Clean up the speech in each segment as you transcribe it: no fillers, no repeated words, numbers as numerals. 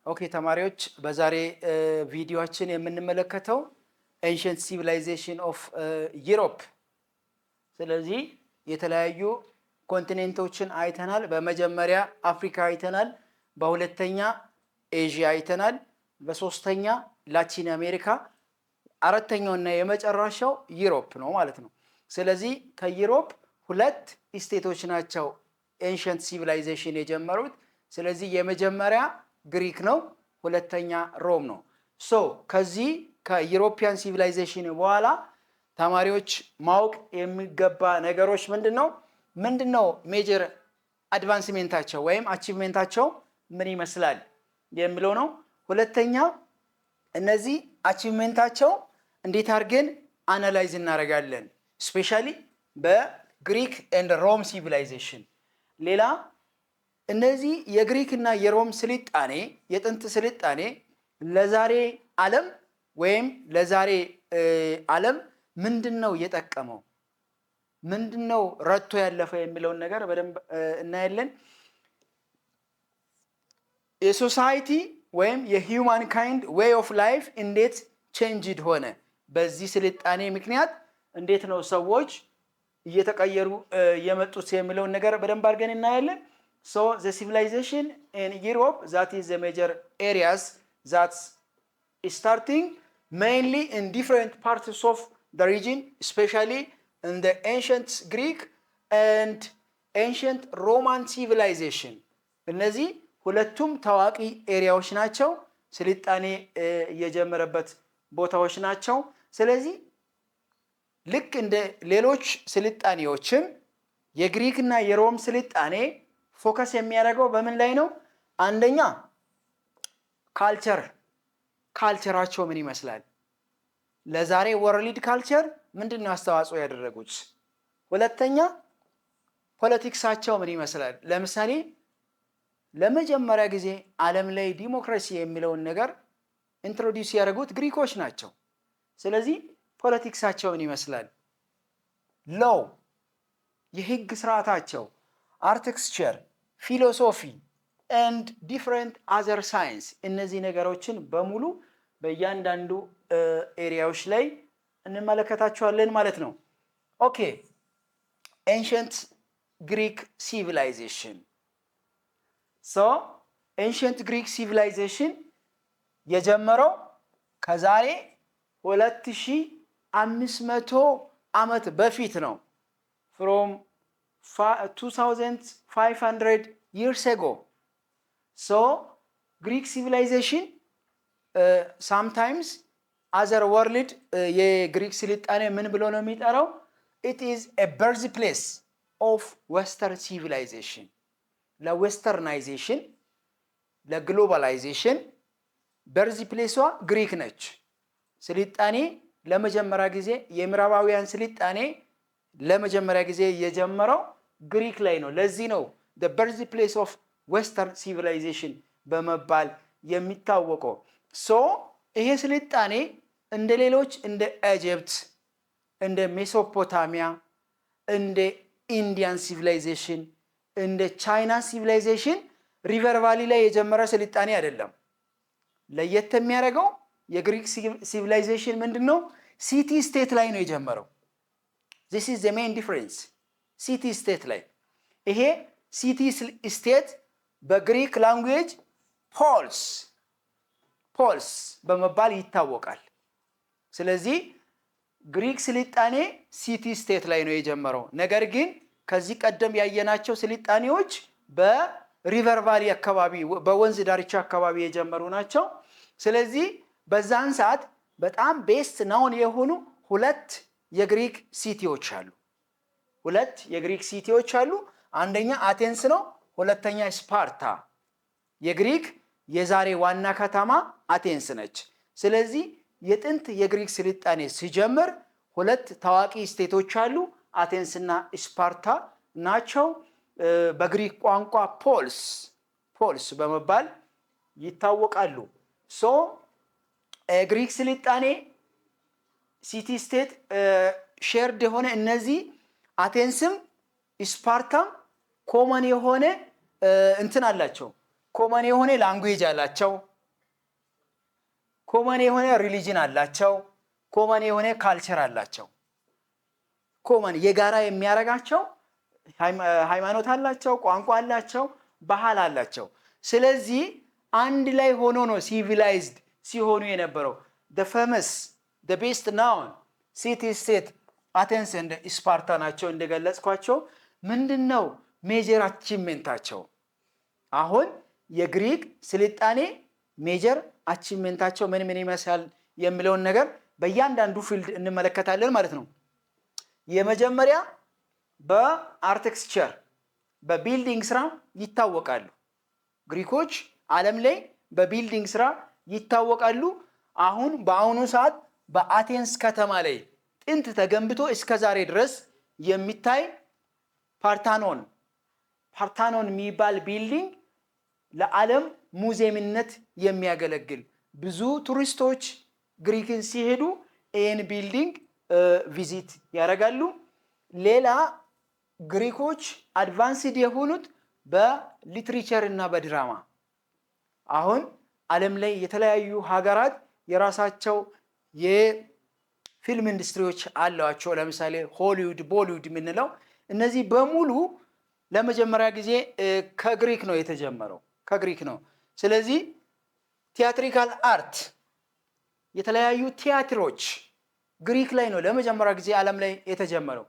ኦኬ ተማሪዎች በዛሬ ቪዲዮአችን የምንመለከተው ኤንሸንት ሲቪላይዜሽን ኦፍ ዩሮፕ። ስለዚህ የተለያዩ ኮንቲኔንቶችን አይተናል። በመጀመሪያ አፍሪካ አይተናል፣ በሁለተኛ ኤዥያ አይተናል፣ በሶስተኛ ላቲን አሜሪካ፣ አራተኛውና የመጨረሻው ዩሮፕ ነው ማለት ነው። ስለዚህ ከዩሮፕ ሁለት ስቴቶች ናቸው ኤንሸንት ሲቪላይዜሽን የጀመሩት። ስለዚህ የመጀመሪያ ግሪክ ነው፣ ሁለተኛ ሮም ነው። ሶ ከዚህ ከዩሮፒያን ሲቪላይዜሽን በኋላ ተማሪዎች ማወቅ የሚገባ ነገሮች ምንድነው ሜጀር አድቫንስሜንታቸው ወይም አቺቭሜንታቸው ምን ይመስላል የሚለው ነው። ሁለተኛ እነዚህ አቺቭሜንታቸው እንዴት አድርገን አናላይዝ እናደርጋለን፣ ስፔሻሊ በግሪክ ኤንድ ሮም ሲቪላይዜሽን። ሌላ እነዚህ የግሪክ እና የሮም ስልጣኔ የጥንት ስልጣኔ ለዛሬ ዓለም ወይም ለዛሬ ዓለም ምንድነው የጠቀመው፣ ምንድነው ረድቶ ያለፈው የሚለውን ነገር በደንብ እናያለን። የሶሳይቲ ወይም የሂውማን ካይንድ ዌይ ኦፍ ላይፍ እንዴት ቼንጅድ ሆነ፣ በዚህ ስልጣኔ ምክንያት እንዴት ነው ሰዎች እየተቀየሩ የመጡት የሚለውን ነገር በደንብ አድርገን እናያለን። So the civilization in Europe, that is the major areas that's starting mainly in different parts of the region, especially in the ancient Greek and ancient Roman civilization. እነዚህ ሁለቱም ታዋቂ ኤሪያዎች ናቸው፣ ስልጣኔ የጀመረበት ቦታዎች ናቸው። ስለዚህ ልክ እንደ ሌሎች ስልጣኔዎችም የግሪክ እና የሮም ስልጣኔ ፎከስ የሚያደርገው በምን ላይ ነው? አንደኛ ካልቸራቸው ምን ይመስላል፣ ለዛሬ ወርልድ ካልቸር ምንድነው አስተዋጽኦ ያደረጉት። ሁለተኛ ፖለቲክሳቸው ምን ይመስላል። ለምሳሌ ለመጀመሪያ ጊዜ ዓለም ላይ ዲሞክራሲ የሚለውን ነገር ኢንትሮዲዩስ ያደረጉት ግሪኮች ናቸው። ስለዚህ ፖለቲክሳቸው ምን ይመስላል፣ ሎው የህግ ስርዓታቸው፣ አርክቴክቸር፣ ፊሎሶፊ ኤንድ ዲፍረንት አዘር ሳይንስ፣ እነዚህ ነገሮችን በሙሉ በእያንዳንዱ ኤሪያዎች ላይ እንመለከታቸዋለን ማለት ነው። ኦኬ ኤንሸንት ግሪክ ሲቪላይዜሽን። ሶ ኤንሸንት ግሪክ ሲቪላይዜሽን የጀመረው ከዛሬ 2500 ዓመት በፊት ነው። ፍሮም 2500 years ago. So Greek civilization sometimes other world የግሪክ ስልጣኔ ምን ብሎ ነው የሚጠራው? It is a birthplace of western civilization. ለዌስተርናይዜሽን ለግሎባላይዜሽን በርዝፕሌሷ ግሪክ ነች። ስልጣኔ ለመጀመሪያ ጊዜ የምዕራባውያን ስልጣኔ ለመጀመሪያ ጊዜ የጀመረው ግሪክ ላይ ነው። ለዚህ ነው the birthplace of western civilization በመባል የሚታወቀው። ሶ ይሄ ስልጣኔ እንደ ሌሎች እንደ ኢጅፕት፣ እንደ ሜሶፖታሚያ፣ እንደ ኢንዲያን ሲቪላይዜሽን፣ እንደ ቻይና ሲቪላይዜሽን ሪቨር ቫሊ ላይ የጀመረ ስልጣኔ አይደለም። ለየት የሚያደርገው የግሪክ ሲቪላይዜሽን ምንድነው? ሲቲ ስቴት ላይ ነው የጀመረው። this is the main difference። ሲቲ ስቴት ላይ ይሄ ሲቲ ስቴት በግሪክ ላንጉዌጅ ፖልስ በመባል ይታወቃል። ስለዚህ ግሪክ ስልጣኔ ሲቲ ስቴት ላይ ነው የጀመረው። ነገር ግን ከዚህ ቀደም ያየናቸው ስልጣኔዎች በሪቨር ቫሊ አካባቢ በወንዝ ዳርቻ አካባቢ የጀመሩ ናቸው። ስለዚህ በዛን ሰዓት በጣም ቤስት ናውን የሆኑ ሁለት የግሪክ ሲቲዎች አሉ። አንደኛ አቴንስ ነው፣ ሁለተኛ ስፓርታ። የግሪክ የዛሬ ዋና ከተማ አቴንስ ነች። ስለዚህ የጥንት የግሪክ ስልጣኔ ሲጀምር ሁለት ታዋቂ ስቴቶች አሉ፣ አቴንስ እና ስፓርታ ናቸው። በግሪክ ቋንቋ ፖልስ በመባል ይታወቃሉ። ሶ ግሪክ ስልጣኔ ሲቲ ስቴት ሼርድ የሆነ እነዚህ አቴንስም ስፓርታም ኮመን የሆነ እንትን አላቸው፣ ኮመን የሆነ ላንጉዌጅ አላቸው፣ ኮመን የሆነ ሪሊጅን አላቸው፣ ኮመን የሆነ ካልቸር አላቸው። ኮመን የጋራ የሚያረጋቸው ሃይማኖት አላቸው፣ ቋንቋ አላቸው፣ ባህል አላቸው። ስለዚህ አንድ ላይ ሆኖ ነው ሲቪላይዝድ ሲሆኑ የነበረው። the famous the best known city state አቴንስ እንደ ስፓርታ ናቸው እንደገለጽኳቸው። ምንድነው ሜጀር አቺቭመንታቸው? አሁን የግሪክ ስልጣኔ ሜጀር አቺቭመንታቸው ምን ይመስላል የሚለውን ነገር በእያንዳንዱ ፊልድ እንመለከታለን ማለት ነው። የመጀመሪያ በአርክቴክቸር በቢልዲንግ ስራ ይታወቃሉ። ግሪኮች ዓለም ላይ በቢልዲንግ ስራ ይታወቃሉ። አሁን በአሁኑ ሰዓት በአቴንስ ከተማ ላይ ጥንት ተገንብቶ እስከ ዛሬ ድረስ የሚታይ ፓርታኖን የሚባል ቢልዲንግ ለዓለም ሙዚየምነት የሚያገለግል ብዙ ቱሪስቶች ግሪክን ሲሄዱ ይህን ቢልዲንግ ቪዚት ያደርጋሉ። ሌላ ግሪኮች አድቫንስድ የሆኑት በሊትሬቸር እና በድራማ። አሁን ዓለም ላይ የተለያዩ ሀገራት የራሳቸው የፊልም ኢንዱስትሪዎች አሏቸው። ለምሳሌ ሆሊውድ፣ ቦሊውድ የምንለው እነዚህ በሙሉ ለመጀመሪያ ጊዜ ከግሪክ ነው የተጀመረው፣ ከግሪክ ነው። ስለዚህ ቲያትሪካል አርት የተለያዩ ቲያትሮች ግሪክ ላይ ነው ለመጀመሪያ ጊዜ ዓለም ላይ የተጀመረው።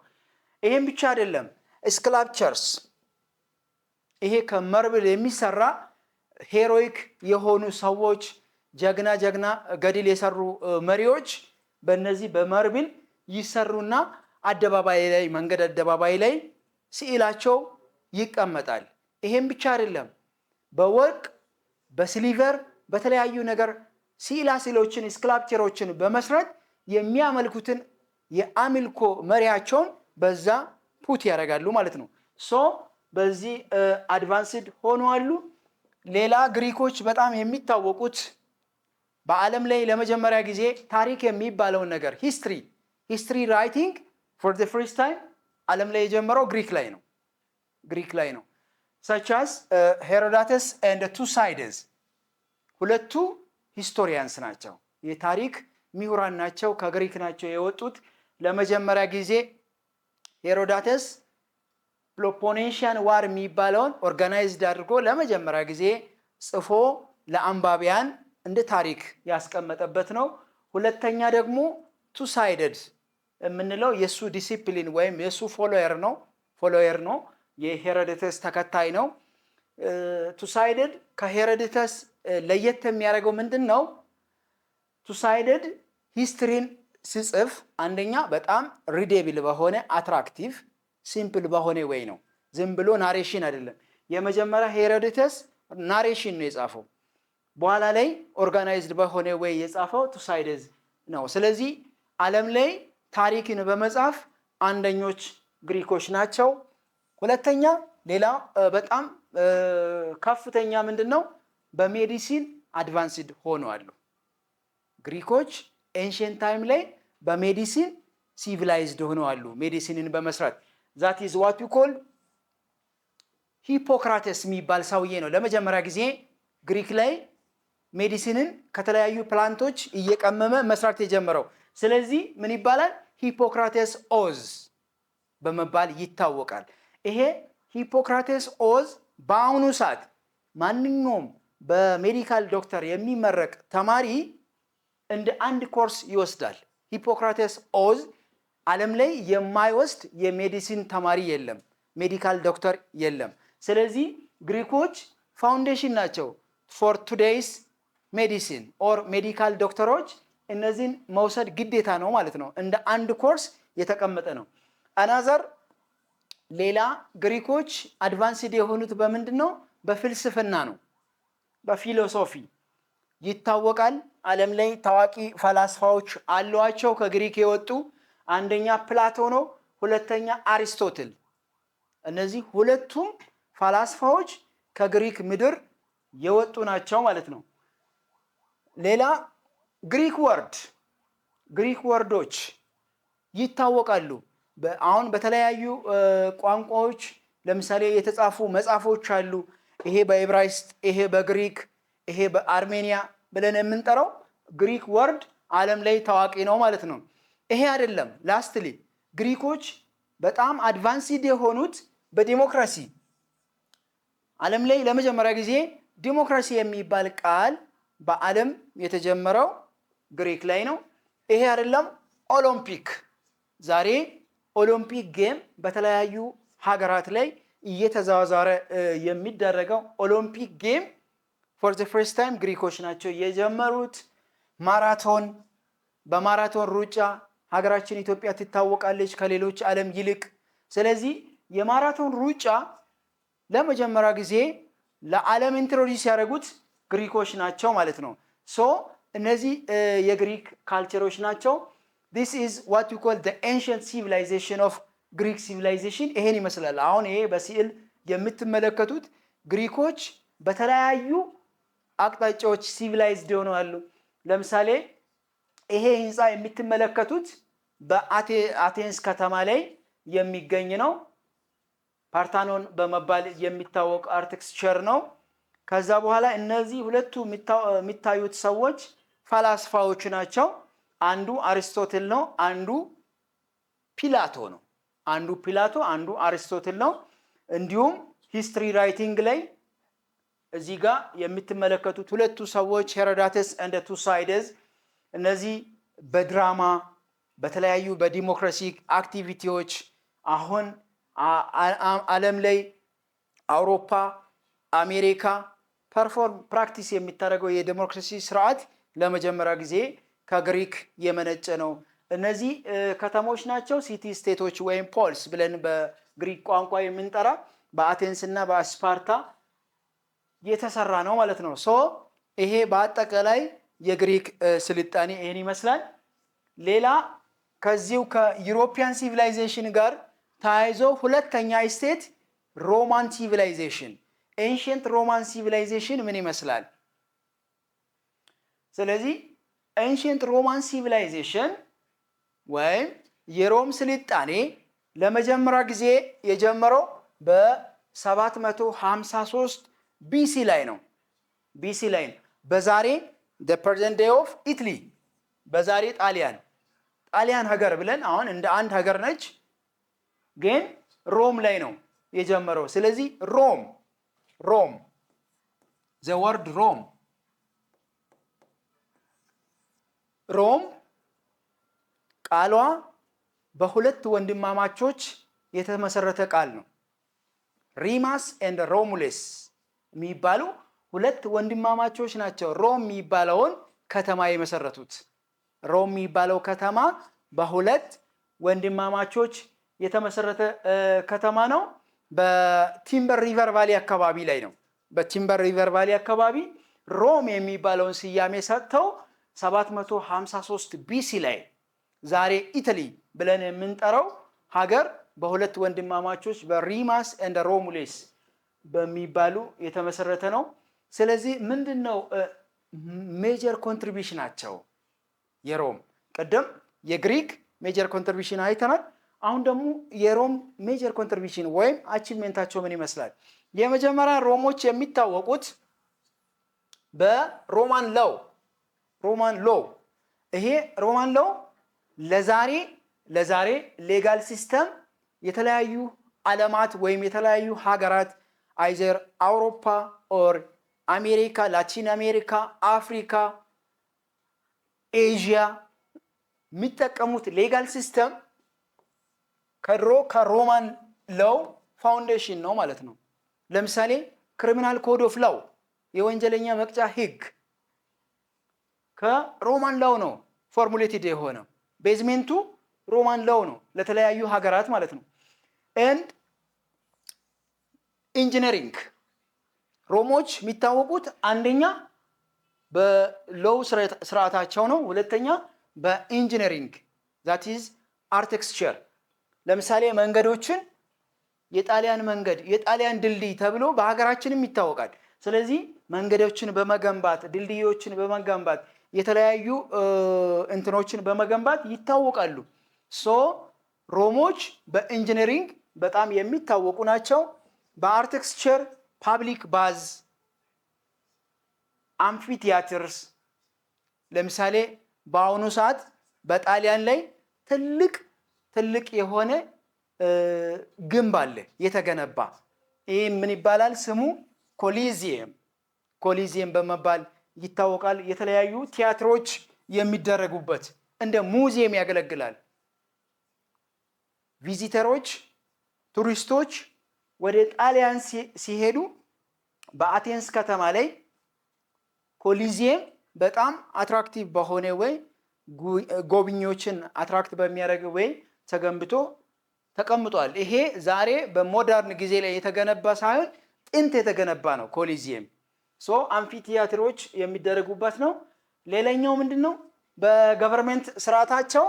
ይሄን ብቻ አይደለም፣ ስክላፕቸርስ ይሄ ከመርብል የሚሰራ ሄሮይክ የሆኑ ሰዎች ጀግና ገድል የሰሩ መሪዎች በእነዚህ በመርብል ይሰሩና አደባባይ ላይ መንገድ አደባባይ ላይ ስዕላቸው ይቀመጣል። ይሄን ብቻ አይደለም፣ በወርቅ በሲልቨር በተለያዩ ነገር ስዕሎችን ስክላፕቸሮችን በመስራት የሚያመልኩትን የአምልኮ መሪያቸውን በዛ ፑት ያደርጋሉ ማለት ነው። ሶ በዚህ አድቫንስድ ሆነዋል። ሌላ ግሪኮች በጣም የሚታወቁት በዓለም ላይ ለመጀመሪያ ጊዜ ታሪክ የሚባለውን ነገር ሂስትሪ ራይቲንግ ፎር ዘ ፈርስት ታይም ዓለም ላይ የጀመረው ግሪክ ላይ ነው። such as ሄሮዳተስ and ቱሳይደስ ሁለቱ ሂስቶሪያንስ ናቸው፣ የታሪክ ምሁራን ናቸው፣ ከግሪክ ናቸው የወጡት። ለመጀመሪያ ጊዜ ሄሮዳተስ ፔሎፖኔሽያን ዋር የሚባለውን ኦርጋናይዝድ አድርጎ ለመጀመሪያ ጊዜ ጽፎ ለአንባቢያን እንደ ታሪክ ያስቀመጠበት ነው። ሁለተኛ ደግሞ ቱሳይደድ የምንለው የሱ ዲሲፕሊን ወይም የሱ ፎሎየር ነው፣ የሄሮዳተስ ተከታይ ነው። ቱሳይደድ ከሄሮዳተስ ለየት የሚያደርገው ምንድነው? ቱሳይደድ ሂስትሪን ሲጽፍ አንደኛ በጣም ሪዴብል በሆነ አትራክቲቭ ሲምፕል በሆነ ወይ ነው፣ ዝም ብሎ ናሬሽን አይደለም። የመጀመሪያ ሄሮዳተስ ናሬሽን ነው የጻፈው፣ በኋላ ላይ ኦርጋናይዝድ በሆነ ወይ የጻፈው ቱሳይደስ ነው። ስለዚህ ዓለም ላይ ታሪክን በመጻፍ አንደኞች ግሪኮች ናቸው። ሁለተኛ ሌላ በጣም ከፍተኛ ምንድነው? በሜዲሲን አድቫንስድ ሆነዋል ግሪኮች። ኤንሽንት ታይም ላይ በሜዲሲን ሲቪላይዝድ ሆነዋል ሜዲሲንን በመስራት። ዛት ኢዝ ዋት ዊ ኮል ሂፖክራተስ የሚባል ሰውዬ ነው ለመጀመሪያ ጊዜ ግሪክ ላይ ሜዲሲንን ከተለያዩ ፕላንቶች እየቀመመ መስራት የጀመረው። ስለዚህ ምን ይባላል? ሂፖክራተስ ኦዝ በመባል ይታወቃል። ይሄ ሂፖክራተስ ኦዝ በአሁኑ ሰዓት ማንኛውም በሜዲካል ዶክተር የሚመረቅ ተማሪ እንደ አንድ ኮርስ ይወስዳል። ሂፖክራተስ ኦዝ ዓለም ላይ የማይወስድ የሜዲሲን ተማሪ የለም፣ ሜዲካል ዶክተር የለም። ስለዚህ ግሪኮች ፋውንዴሽን ናቸው ፎር ቱዴይስ ሜዲሲን ኦር ሜዲካል ዶክተሮች እነዚህን መውሰድ ግዴታ ነው ማለት ነው። እንደ አንድ ኮርስ የተቀመጠ ነው። አናዘር ሌላ ግሪኮች አድቫንስድ የሆኑት በምንድን ነው? በፍልስፍና ነው፣ በፊሎሶፊ ይታወቃል። ዓለም ላይ ታዋቂ ፈላስፋዎች አሏቸው ከግሪክ የወጡ። አንደኛ ፕላቶ ነው፣ ሁለተኛ አሪስቶትል። እነዚህ ሁለቱም ፈላስፋዎች ከግሪክ ምድር የወጡ ናቸው ማለት ነው። ሌላ ግሪክ ወርዶች ይታወቃሉ። አሁን በተለያዩ ቋንቋዎች ለምሳሌ የተጻፉ መጽሐፎች አሉ። ይሄ በዕብራይስጥ፣ ይሄ በግሪክ፣ ይሄ በአርሜኒያ ብለን የምንጠራው ግሪክ ወርድ ዓለም ላይ ታዋቂ ነው ማለት ነው። ይሄ አይደለም። ላስትሊ ግሪኮች በጣም አድቫንስድ የሆኑት በዲሞክራሲ ዓለም ላይ ለመጀመሪያ ጊዜ ዲሞክራሲ የሚባል ቃል በዓለም የተጀመረው ግሪክ ላይ ነው። ይሄ አይደለም። ኦሎምፒክ ዛሬ ኦሎምፒክ ጌም በተለያዩ ሀገራት ላይ እየተዛዛረ የሚደረገው ኦሎምፒክ ጌም for the first time ግሪኮች ናቸው የጀመሩት። ማራቶን በማራቶን ሩጫ ሀገራችን ኢትዮጵያ ትታወቃለች ከሌሎች ዓለም ይልቅ። ስለዚህ የማራቶን ሩጫ ለመጀመሪያ ጊዜ ለዓለም ኢንትሮዲዩስ ያደረጉት ግሪኮች ናቸው ማለት ነው። ሶ እነዚህ የግሪክ ካልቸሮች ናቸው። this is what we call the ancient civilization of Greek civilization ይሄን ይመስላል። አሁን ይሄ በስዕል የምትመለከቱት ግሪኮች በተለያዩ አቅጣጫዎች ሲቪላይዝድ ሆነዋል። ለምሳሌ ይሄ ህንፃ የምትመለከቱት በአቴንስ ከተማ ላይ የሚገኝ ነው። ፓርታኖን በመባል የሚታወቅ አርክቴክቸር ነው። ከዛ በኋላ እነዚህ ሁለቱ የሚታዩት ሰዎች ፈላስፋዎች ናቸው። አንዱ አሪስቶትል ነው፣ አንዱ ፒላቶ ነው። አንዱ ፒላቶ አንዱ አሪስቶትል ነው። እንዲሁም ሂስትሪ ራይቲንግ ላይ እዚህ ጋር የምትመለከቱት ሁለቱ ሰዎች ሄሮዳተስ እንደ ቱሳይደስ እነዚህ በድራማ በተለያዩ በዲሞክራሲ አክቲቪቲዎች አሁን ዓለም ላይ አውሮፓ አሜሪካ ፕራክቲስ የሚታደርገው የዲሞክራሲ ስርዓት ለመጀመሪያ ጊዜ ከግሪክ የመነጨ ነው። እነዚህ ከተሞች ናቸው ሲቲ ስቴቶች ወይም ፖልስ ብለን በግሪክ ቋንቋ የምንጠራ በአቴንስ እና በስፓርታ የተሰራ ነው ማለት ነው። ሶ ይሄ በአጠቃላይ የግሪክ ስልጣኔ ይሄን ይመስላል። ሌላ ከዚሁ ከዩሮፒያን ሲቪላይዜሽን ጋር ተያይዞ ሁለተኛ ስቴት ሮማን ሲቪላይዜሽን ኤንሺየንት ሮማን ሲቪላይዜሽን ምን ይመስላል? ስለዚህ ኤንሺየንት ሮማን ሲቪላይዜሽን ወይም የሮም ስልጣኔ ለመጀመሪያ ጊዜ የጀመረው በ753 ቢሲ ላይ ነው። ቢሲ ላይ ነው። በዛሬ the present day of Italy በዛሬ ጣሊያን ሀገር ብለን አሁን እንደ አንድ ሀገር ነች፣ ግን ሮም ላይ ነው የጀመረው። ስለዚህ ሮም the word ሮም ቃሏ በሁለት ወንድማማቾች የተመሰረተ ቃል ነው። ሪማስ ኤንድ ሮሙለስ የሚባሉ ሁለት ወንድማማቾች ናቸው ሮም የሚባለውን ከተማ የመሰረቱት። ሮም የሚባለው ከተማ በሁለት ወንድማማቾች የተመሰረተ ከተማ ነው። በቲምበር ሪቨር ቫሊ አካባቢ ላይ ነው። በቲምበር ሪቨር ቫሊ አካባቢ ሮም የሚባለውን ስያሜ ሰጥተው 753 ቢሲ ላይ ዛሬ ኢታሊ ብለን የምንጠራው ሀገር በሁለት ወንድማማቾች በሪማስ ኤንድ ሮሙለስ በሚባሉ የተመሰረተ ነው። ስለዚህ ምንድነው ሜጀር ኮንትሪቢዩሽናቸው? የሮም ቀደም የግሪክ ሜጀር ኮንትሪቢዩሽን አይተናል። አሁን ደግሞ የሮም ሜጀር ኮንትሪቢዩሽን ወይም አቺቭመንታቸው ምን ይመስላል? የመጀመሪያ ሮሞች የሚታወቁት በሮማን ሎው ይሄ ሮማን ሎው ለዛሬ ሌጋል ሲስተም የተለያዩ ዓለማት ወይም የተለያዩ ሀገራት አይዘር አውሮፓ ኦር አሜሪካ፣ ላቲን አሜሪካ፣ አፍሪካ፣ ኤዥያ የሚጠቀሙት ሌጋል ሲስተም ከሮማን ሎው ፋውንዴሽን ነው ማለት ነው። ለምሳሌ ክሪሚናል ኮድ ኦፍ ሎው የወንጀለኛ መቅጫ ህግ ከሮማን ሎው ነው ፎርሙሌትድ የሆነው። ቤዝሜንቱ ሮማን ሎው ነው ለተለያዩ ሀገራት ማለት ነው። ኤንድ ኢንጂነሪንግ ሮሞች የሚታወቁት አንደኛ በሎው ስርዓታቸው ነው። ሁለተኛ በኢንጂነሪንግ ዛት ኢዝ አርክቴክቸር። ለምሳሌ መንገዶችን የጣሊያን መንገድ የጣሊያን ድልድይ ተብሎ በሀገራችንም ይታወቃል። ስለዚህ መንገዶችን በመገንባት ድልድዮችን በመገንባት የተለያዩ እንትኖችን በመገንባት ይታወቃሉ። ሶ ሮሞች በኢንጂነሪንግ በጣም የሚታወቁ ናቸው። በአርክቴክቸር ፓብሊክ ባዝ፣ አምፊቲያትርስ ለምሳሌ በአሁኑ ሰዓት በጣሊያን ላይ ትልቅ የሆነ ግንብ አለ የተገነባ። ይህ ምን ይባላል? ስሙ ኮሊዚየም በመባል ይታወቃል። የተለያዩ ቲያትሮች የሚደረጉበት እንደ ሙዚየም ያገለግላል። ቪዚተሮች፣ ቱሪስቶች ወደ ጣሊያን ሲሄዱ በአቴንስ ከተማ ላይ ኮሊዚየም በጣም አትራክቲቭ በሆነ ወይ ጎብኚዎችን አትራክት በሚያደርግ ወይ ተገንብቶ ተቀምጧል። ይሄ ዛሬ በሞደርን ጊዜ ላይ የተገነባ ሳይሆን ጥንት የተገነባ ነው ኮሊዚየም። አምፊ ቲያትሮች የሚደረጉበት ነው። ሌላኛው ምንድነው? በገቨርንመንት ስርዓታቸው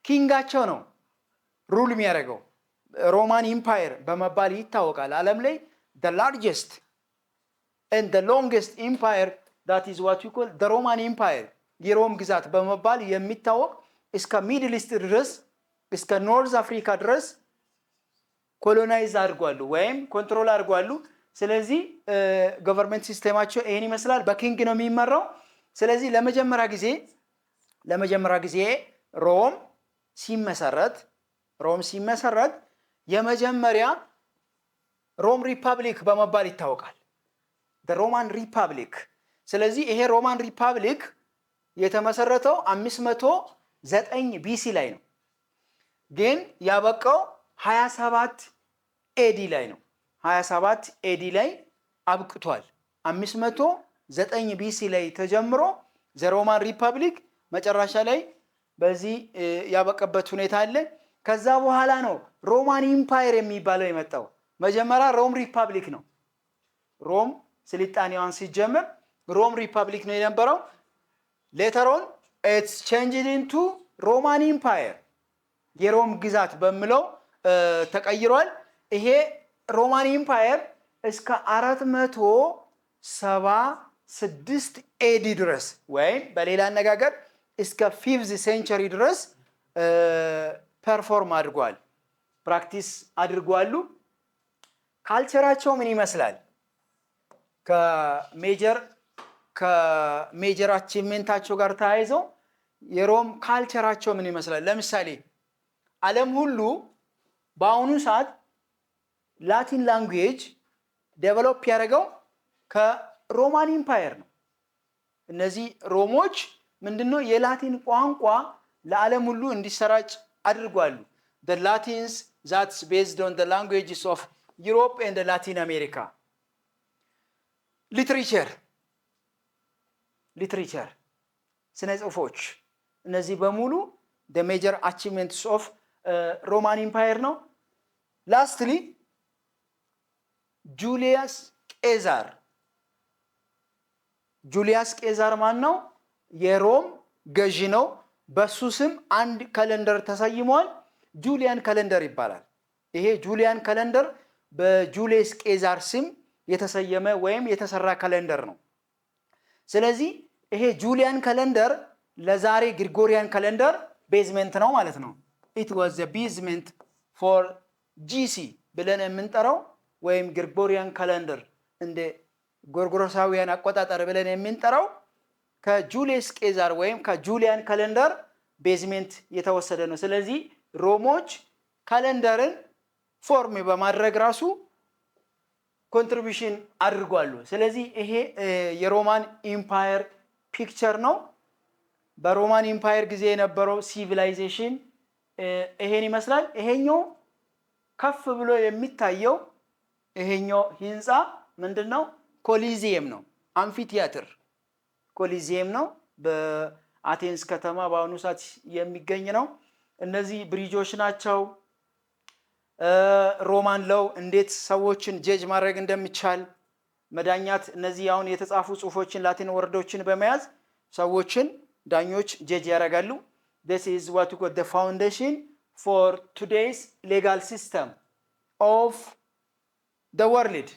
ኪንጋቸው ነው ሩል የሚያደርገው። ሮማን ኢምፓየር በመባል ይታወቃል። ዓለም ላይ the largest and the longest empire, that is what we call the Roman Empire, የሮም ግዛት በመባል የሚታወቅ እስከ ሚድል ኢስት ድረስ እስከ ኖርዝ አፍሪካ ድረስ ኮሎናይዝ አድርጓሉ ወይም ኮንትሮል አድርጓሉ። ስለዚህ ገቨርንመንት ሲስተማቸው ይሄን ይመስላል። በኪንግ ነው የሚመራው። ስለዚህ ለመጀመሪያ ጊዜ ሮም ሲመሰረት የመጀመሪያ ሮም ሪፐብሊክ በመባል ይታወቃል። ሮማን ሪፐብሊክ። ስለዚህ ይሄ ሮማን ሪፐብሊክ የተመሰረተው 509 ቢሲ ላይ ነው፣ ግን ያበቃው 27 ኤዲ ላይ ነው። 27 ኤዲ ላይ አብቅቷል። 509 ቢሲ ላይ ተጀምሮ ሮማን ሪፐብሊክ መጨረሻ ላይ በዚህ ያበቀበት ሁኔታ አለ። ከዛ በኋላ ነው ሮማን ኢምፓየር የሚባለው የመጣው። መጀመሪያ ሮም ሪፐብሊክ ነው። ሮም ስልጣኔዋን ሲጀምር ሮም ሪፐብሊክ ነው የነበረው። ሌተር ኦን ኢትስ ቼንጅድ ኢንቱ ሮማን ኢምፓየር፣ የሮም ግዛት በሚለው ተቀይሯል። ይሄ ሮማን ኢምፓየር እስከ 476 ኤዲ ድረስ ወይም በሌላ አነጋገር እስከ 5th ሴንቸሪ ድረስ ፐርፎርም አድርጓል፣ ፕራክቲስ አድርጓሉ። ካልቸራቸው ምን ይመስላል? ከሜጀር አቺቭመንታቸው ጋር ተያይዘው የሮም ካልቸራቸው ምን ይመስላል? ለምሳሌ ዓለም ሁሉ በአሁኑ ሰዓት ላቲን ላንጉዌጅ ዴቨሎፕ ያደረገው ከሮማን ኢምፓየር ነው። እነዚህ ሮሞች ምንድነው የላቲን ቋንቋ ለዓለም ሁሉ እንዲሰራጭ አድርጓሉ። the latins that's based on the languages of Europe and Latin America. literature ስነ ጽሁፎች፣ እነዚህ በሙሉ the major achievements of Roman Empire ነው። lastly ጁሊየስ ቄዛር ማን ነው? የሮም ገዢ ነው። በሱ ስም አንድ ካሌንደር ተሰይሟል። ጁሊያን ካሌንደር ይባላል። ይሄ ጁሊያን ካሌንደር በጁሊየስ ቄዛር ስም የተሰየመ ወይም የተሰራ ካሌንደር ነው። ስለዚህ ይሄ ጁሊያን ካሌንደር ለዛሬ ግሪጎሪያን ካሌንደር ቤዝመንት ነው ማለት ነው። it was the basement for GC ብለን የምንጠራው ወይም ግሪጎሪያን ካሌንደር እንደ ጎርጎሮሳውያን አቆጣጠር ብለን የምንጠራው ከጁሊየስ ቄዛር ወይም ከጁሊያን ካሌንደር ቤዝመንት የተወሰደ ነው። ስለዚህ ሮሞች ካሌንደርን ፎርም በማድረግ ራሱ ኮንትሪቢዩሽን አድርጓሉ። ስለዚህ ይሄ የሮማን ኢምፓየር ፒክቸር ነው። በሮማን ኢምፓየር ጊዜ የነበረው ሲቪላይዜሽን ይሄን ይመስላል። ይሄኛው ከፍ ብሎ የሚታየው ይሄኛው ህንፃ ምንድነው? ኮሊዚየም ነው። አምፊ ቲያትር ኮሊዚየም ነው። በአቴንስ ከተማ በአሁኑ ሰዓት የሚገኝ ነው። እነዚህ ብሪጆች ናቸው። ሮማን ለው እንዴት ሰዎችን ጀጅ ማድረግ እንደሚቻል መዳኛት፣ እነዚህ አሁን የተጻፉ ጽሁፎችን ላቲን ወርዶችን በመያዝ ሰዎችን ዳኞች ጀጅ ያደርጋሉ። this is what we call the foundation for today's legal system of the world.